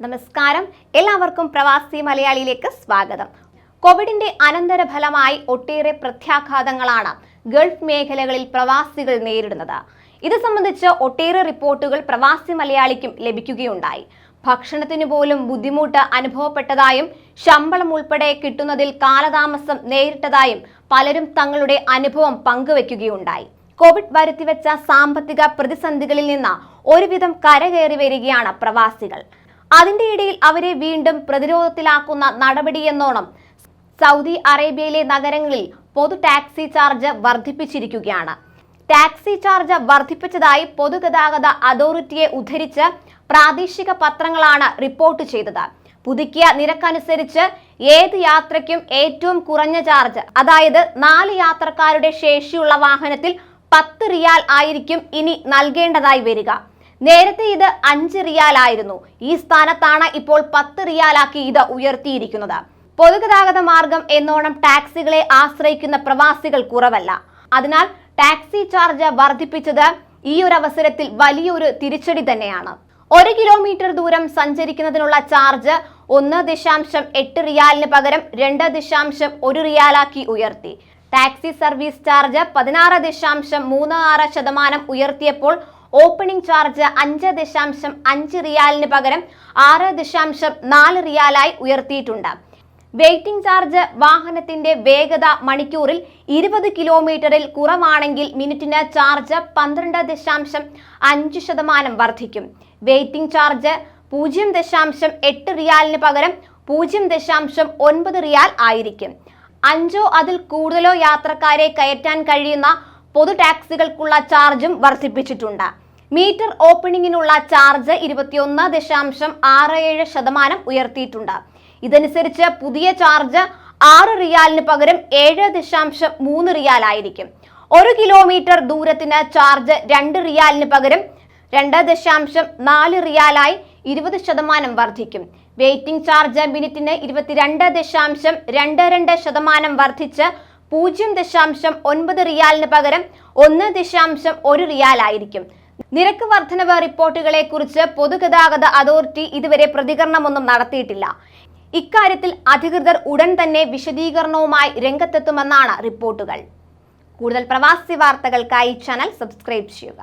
നമസ്കാരം, എല്ലാവർക്കും പ്രവാസി മലയാളിയിലേക്ക് സ്വാഗതം. കോവിഡിന്റെ അനന്തരഫലമായി ഒട്ടേറെ പ്രത്യാഘാതങ്ങളാണ് ഗൾഫ് മേഖലകളിൽ പ്രവാസികൾ നേരിടുന്നത്. ഇത് സംബന്ധിച്ച് ഒട്ടേറെ റിപ്പോർട്ടുകൾ പ്രവാസി മലയാളിക്കും ലഭിക്കുകയുണ്ടായി. ഭക്ഷണത്തിന് പോലും ബുദ്ധിമുട്ട് അനുഭവപ്പെട്ടതായും ശമ്പളം ഉൾപ്പെടെ കിട്ടുന്നതിൽ കാലതാമസം നേരിട്ടതായും പലരും തങ്ങളുടെ അനുഭവം പങ്കുവെക്കുകയുണ്ടായി. കോവിഡ് വരുത്തിവെച്ച സാമ്പത്തിക പ്രതിസന്ധികളിൽ നിന്ന് ഒരുവിധം കരകയറി വരികയാണ് പ്രവാസികൾ. അതിന്റെ ഇടയിൽ അവരെ വീണ്ടും പ്രതിരോധത്തിലാക്കുന്ന നടപടിയെന്നോണം സൗദി അറേബ്യയിലെ നഗരങ്ങളിൽ പൊതു ടാക്സി ചാർജ് വർദ്ധിപ്പിച്ചിരിക്കുകയാണ്. ടാക്സി ചാർജ് വർദ്ധിപ്പിച്ചതായി പൊതുഗതാഗത അതോറിറ്റിയെ ഉദ്ധരിച്ച് പ്രാദേശിക പത്രങ്ങളാണ് റിപ്പോർട്ട് ചെയ്തത്. പുതുക്കിയ നിരക്കനുസരിച്ച് ഏത് യാത്രയ്ക്കും ഏറ്റവും കുറഞ്ഞ ചാർജ്, അതായത് 4 യാത്രക്കാരുടെ ശേഷിയുള്ള വാഹനത്തിൽ 10 റിയാൽ ആയിരിക്കും ഇനി നൽകേണ്ടതായി വരിക. നേരത്തെ ഇത് 5 റിയാൽ ആയിരുന്നു. ഈ സ്ഥാനത്താണ് ഇപ്പോൾ 10 റിയാലാക്കി ഇത് ഉയർത്തിയിരിക്കുന്നത്. പൊതുഗതാഗത മാർഗം എന്നോണം ടാക്സികളെ ആശ്രയിക്കുന്ന പ്രവാസികൾ കുറവല്ല. അതിനാൽ ടാക്സി ചാർജ് വർദ്ധിപ്പിച്ചത് ഈ ഒരു അവസരത്തിൽ വലിയൊരു തിരിച്ചടി തന്നെയാണ്. 1 കിലോമീറ്റർ ദൂരം സഞ്ചരിക്കുന്നതിനുള്ള ചാർജ് 1.8 റിയാലിന് പകരം 2.1 റിയാലാക്കി ഉയർത്തി. ടാക്സി സർവീസ് ചാർജ് 16.36% ഉയർത്തിയപ്പോൾ ഓപ്പണിംഗ് ചാർജ് 5.5 റിയാലിന് പകരം 6.4 റിയാലായി ഉയർത്തിയിട്ടുണ്ട്. വെയിറ്റിംഗ് ചാർജ് വാഹനത്തിന്റെ വേഗത മണിക്കൂറിൽ 20 കിലോമീറ്ററിൽ കുറവാണെങ്കിൽ മിനിറ്റിന് ചാർജ് 12.5% വർദ്ധിക്കും. വെയിറ്റിംഗ് ചാർജ് 0.8 റിയാലിന് പകരം 0.9 റിയാൽ ആയിരിക്കും. 5 അതിൽ കൂടുതലോ യാത്രക്കാരെ കയറ്റാൻ കഴിയുന്ന പൊതു ടാക്സികൾക്കുള്ള ചാർജും വർദ്ധിപ്പിച്ചിട്ടുണ്ട്. മീറ്റർ ഓപ്പണിംഗിനുള്ള ചാർജ് 21.67% ഉയർത്തിയിട്ടുണ്ട്. ഇതനുസരിച്ച് പുതിയ ചാർജ് 6 റിയാലിന് പകരം 7.3 റിയാൽ ആയിരിക്കും. 1 കിലോമീറ്റർ ദൂരത്തിന് ചാർജ് 2 റിയാലിന് പകരം 2.4 റിയാലായി 20% വർദ്ധിക്കും. വെയിറ്റിംഗ് ചാർജ് മിനിറ്റിന് 22.22% വർദ്ധിച്ച് 0.9 റിയാലിന് പകരം 1.1 റിയാൽ ആയിരിക്കും. നിരക്ക് വർധനവ് റിപ്പോർട്ടുകളെ കുറിച്ച് പൊതുഗതാഗത അതോറിറ്റി ഇതുവരെ പ്രതികരണമൊന്നും നടത്തിയിട്ടില്ല. ഇക്കാര്യത്തിൽ അധികൃതർ ഉടൻ തന്നെ വിശദീകരണവുമായി രംഗത്തെത്തുമെന്നാണ് റിപ്പോർട്ടുകൾ. കൂടുതൽ പ്രവാസി വാർത്തകൾക്കായി ചാനൽ സബ്സ്ക്രൈബ് ചെയ്യുക.